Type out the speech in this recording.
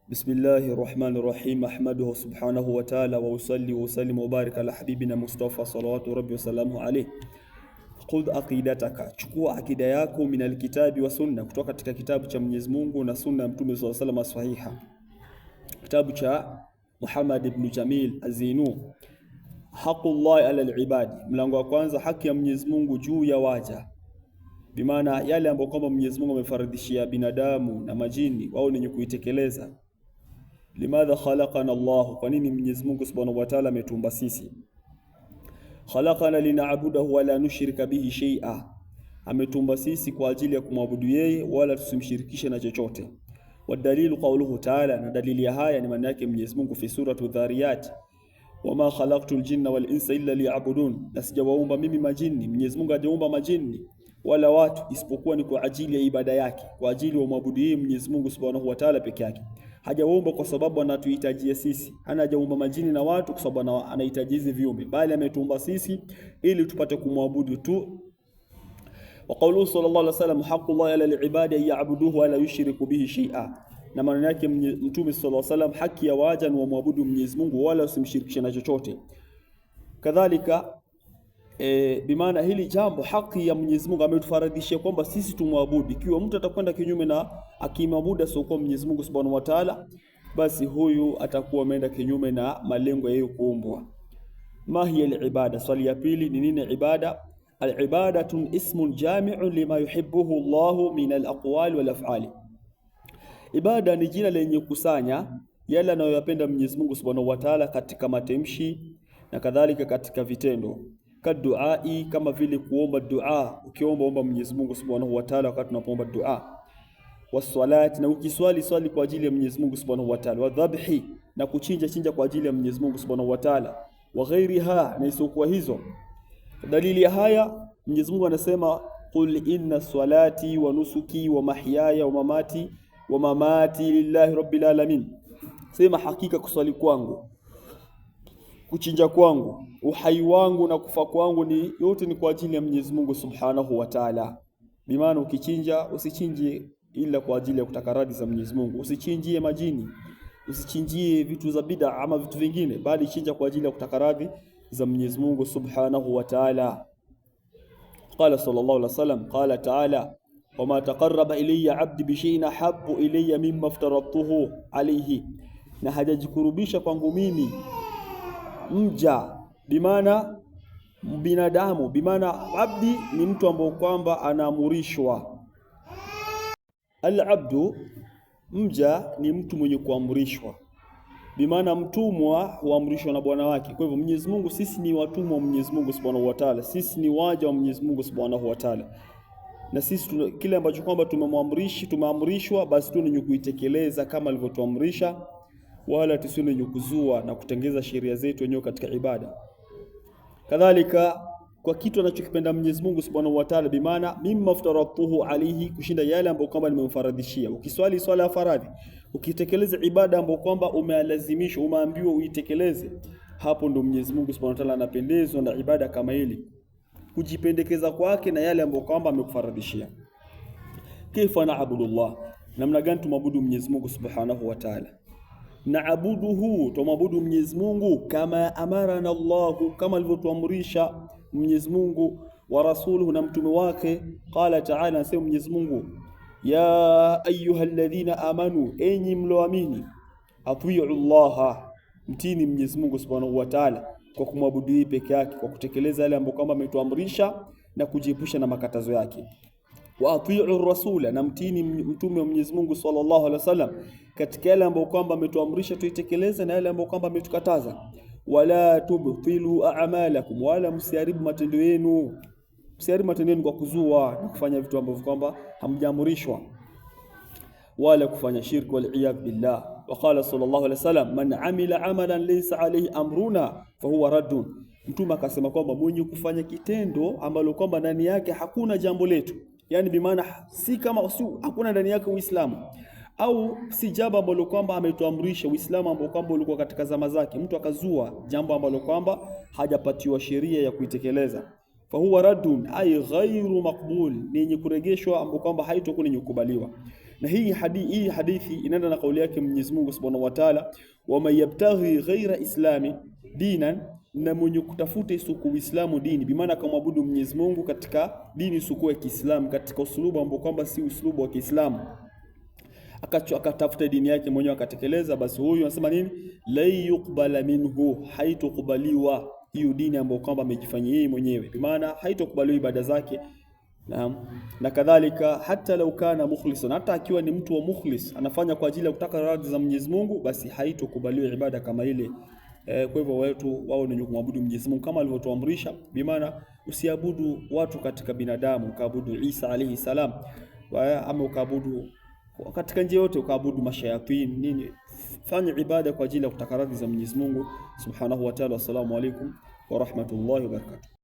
بسم الله الرحمن الرحيم أحمده سبحانه وتعالى وأصلي وسلم وبارك على حبيبنا مصطفى صلوات ربي وسلامه عليه. Khudh aqidataka, chukua akida yako min alkitabi wa sunna, kutoka katika kitabu cha Mwenyezi Mungu na sunna ya Mtume sallallahu alayhi wasallam sahiha. Kitabu cha Muhammad ibn Jamil Azinu. Haqqullahi ala alibadi, mlango wa kwanza, haki ya Mwenyezi Mungu juu ya waja. Bimaana yale ambayo kwamba Mwenyezi Mungu amefaradhishia binadamu na majini wao ni kuitekeleza. Limadha khalaqana Allah, kwa nini Mwenyezi Mungu Subhanahu wa Ta'ala ametuumba sisi? Khalaqana lina'budahu wa la nushrika bihi shay'a, ametuumba sisi kwa ajili ya kumwabudu yeye wala tusimshirikishe na chochote. Wadalilu qawluhu ta'ala, na dalili ya haya ni maana yake Mwenyezi Mungu fi suratu Dhariyat, wama khalaqtul jinna wal insa illa liya'budun, na sijawaumba mimi majini. Mwenyezi Mungu hajaumba majini wala watu isipokuwa ni kwa ajili ya ibada yake, kwa ajili ya kumwabudu yeye Mwenyezi Mungu Subhanahu wa Ta'ala peke yake. Hajaumba kwa sababu anatuhitajia sisi. Hajaumba majini na watu kwa sababu anahitaji hizi viumbe, bali ametuumba sisi ili tupate kumwabudu tu. Wa qawluhu sallallahu alaihi wasallam, haqqullahi ala al-ibadi an ya'buduhu wa la yushriku bihi shay'a, na maana yake Mtume sallallahu alaihi wasallam, haki ya waja ni wamwabudu Mwenyezi Mungu wala usimshirikishe na chochote. Kadhalika bimaana hili jambo, haki ya Mwenyezi Mungu ametufaradhishia kwamba sisi tumwabudu. Ikiwa mtu atakwenda kinyume na akimwabudu sio kwa Mwenyezi Mungu Subhanahu wa Ta'ala, basi huyu atakuwa ameenda kinyume na malengo yeye kuumbwa. Ma hiya al-ibada? Swali ya pili ni nini ibada? Al-ibadatun ismun jami'un lima yuhibbuhu Allahu min al-aqwali wal af'ali. Ibada ni jina lenye kusanya yale anayoyapenda Mwenyezi Mungu Subhanahu wa Ta'ala katika matamshi na kadhalika katika vitendo. Kaduai, kama vile kuomba dua, ukiomba Mwenyezi Mungu Subhanahu wa Ta'ala wakati unapoomba dua. Wassalati, na ukiswali kwa ajili ya Mwenyezi Mungu Subhanahu wa Ta'ala. Wadhabhi, na kuchinja kwa ajili ya Mwenyezi Mungu Subhanahu wa Ta'ala. Wa ghairiha, na isiyokuwa hizo. Dalili ya haya, Mwenyezi Mungu anasema qul inna salati wa nusuki wa mahyaya wa mamati lillahi rabbil alamin, sema hakika kuswali kwangu, kuchinja kwangu, uhai wangu na kufa kwangu ni yote ni kwa ajili ya Mwenyezi Mungu Subhanahu wa Ta'ala. Bimaana ukichinja usichinje ila kwa ajili ya kutaka radhi za Mwenyezi Mungu, usichinjie majini, usichinjie vitu za bid'a ama vitu vingine, bali chinja kwa ajili ya kutaka radhi za Mwenyezi Mungu Subhanahu wa Ta'ala. Qala sallallahu alaihi wasallam, qala ta'ala, wama taqarraba ilayya 'abdi bi shay'in habbu ilayya mimma aftaratuhu alayhi, na hajajikurubisha kwangu mimi mja, bimaana binadamu, bimaana abdi ni mtu ambaye kwamba anaamrishwa. Al-abdu, mja ni mtu mwenye kuamrishwa, bimaana mtumwa huamrishwa na bwana wake. Kwa hivyo Mwenyezi Mungu, sisi ni watumwa wa Mwenyezi Mungu Subhanahu wa Ta'ala, sisi ni waja wa Mwenyezi Mungu Subhanahu wa Ta'ala, na sisi kile ambacho kwamba tumeamrishwa basi tu ni kuitekeleza kama alivyotuamrisha, wala tusiwe ni kuzua na kutengeza sheria zetu wenyewe katika ibada. Kadhalika kwa kitu anachokipenda Mwenyezi Mungu Subhanahu wa Ta'ala, bimaana mimma aftaratuhu alayhi, kushinda yale ambayo kwamba nimemfaradhishia. Ukiswali swala ya faradhi, ukitekeleza ibada ambayo kwamba umealazimishwa, umeambiwa uitekeleze, hapo ndo Mwenyezi Mungu Subhanahu wa Ta'ala anapendezwa na ibada kama hili, kujipendekeza kwake na yale ambayo kwamba amekufaradhishia. Kaifa na'budullah, namna gani tumwabudu Mwenyezi Mungu Subhanahu wa Ta'ala? Na'buduhu, tumwabudu Mwenyezi Mungu kama amarana Allahu, kama alivyotuamrisha Mwenyezi Mungu, wa rasuluhu, na mtume wake. Qala ta'ala, anasema Mwenyezi Mungu, ya ayyuhalladhina amanu, enyi mloamini, atii'u Allaha, mtini Mwenyezi Mungu Subhanahu wa Ta'ala kwa kumwabudu yeye peke yake, kwa kutekeleza yale ambayo kama ametuamrisha na kujiepusha na makatazo yake. Wa atii'u rasula, na mtini mtume wa Mwenyezi Mungu sallallahu alaihi wasallam katika yale ambayo kwamba ametuamrisha tuitekeleze na yale ambayo kwamba ametukataza. Wala tubtilu a'malakum, wala msiharibu matendo yenu, msiharibu matendo yenu kwa kuzua na kufanya vitu ambavyo kwamba hamjaamrishwa, wala kufanya shirki, wal iyad billah. Wa qala sallallahu alaihi wasallam, man amila amalan laysa alayhi amruna fahuwa raddun, mtume akasema kwamba mwenye kufanya kitendo ambalo kwamba ndani yake hakuna jambo letu, yani bimaana si kama hakuna ndani yake Uislamu, au si jambo ambalo kwamba ametuamrisha Uislamu ambao kwamba ulikuwa katika zama zake, mtu akazua jambo ambalo kwamba hajapatiwa sheria ya kuitekeleza, fahuwa raddun ay ghairu maqbul, ni yenye kurejeshwa ambao kwamba haitakuwa ni kukubaliwa. Na hii hadithi inaenda na kauli yake Mwenyezi Mungu Subhanahu wa Ta'ala, wa may yabtaghi ghaira islami dinan, na mwenye kutafuta isiyokuwa Uislamu dini, bimaana kumwabudu Mwenyezi Mungu katika dini isiyokuwa ya Kiislamu, katika usulubu ambao kwamba si usulubu wa Kiislamu, akatafuta dini yake mwenyewe akatekeleza, basi huyu anasema nini? La yuqbala minhu, haitokubaliwa hiyo dini ambayo kwamba amejifanyia yeye mwenyewe, bimaana haitokubaliwa ibada zake. Na kadhalika hata lau kana mukhlisan, hata akiwa ni mtu wa mukhlis, anafanya kwa ajili ya kutaka radhi za Mwenyezi Mungu, basi haitokubaliwa ibada kama ile. Kwa hivyo watu wao ni kumwabudu Mwenyezi Mungu kama alivyotuamrisha, bimaana usiabudu watu katika binadamu, ukaabudu Isa alayhi salam, ama ukaabudu katika njia yote, ukaabudu mashayatin nini. Fanya ibada kwa ajili ya kutaka radhi za Mwenyezi Mungu Subhanahu wa Ta'ala. Assalamu alaykum wa rahmatullahi wa barakatuh.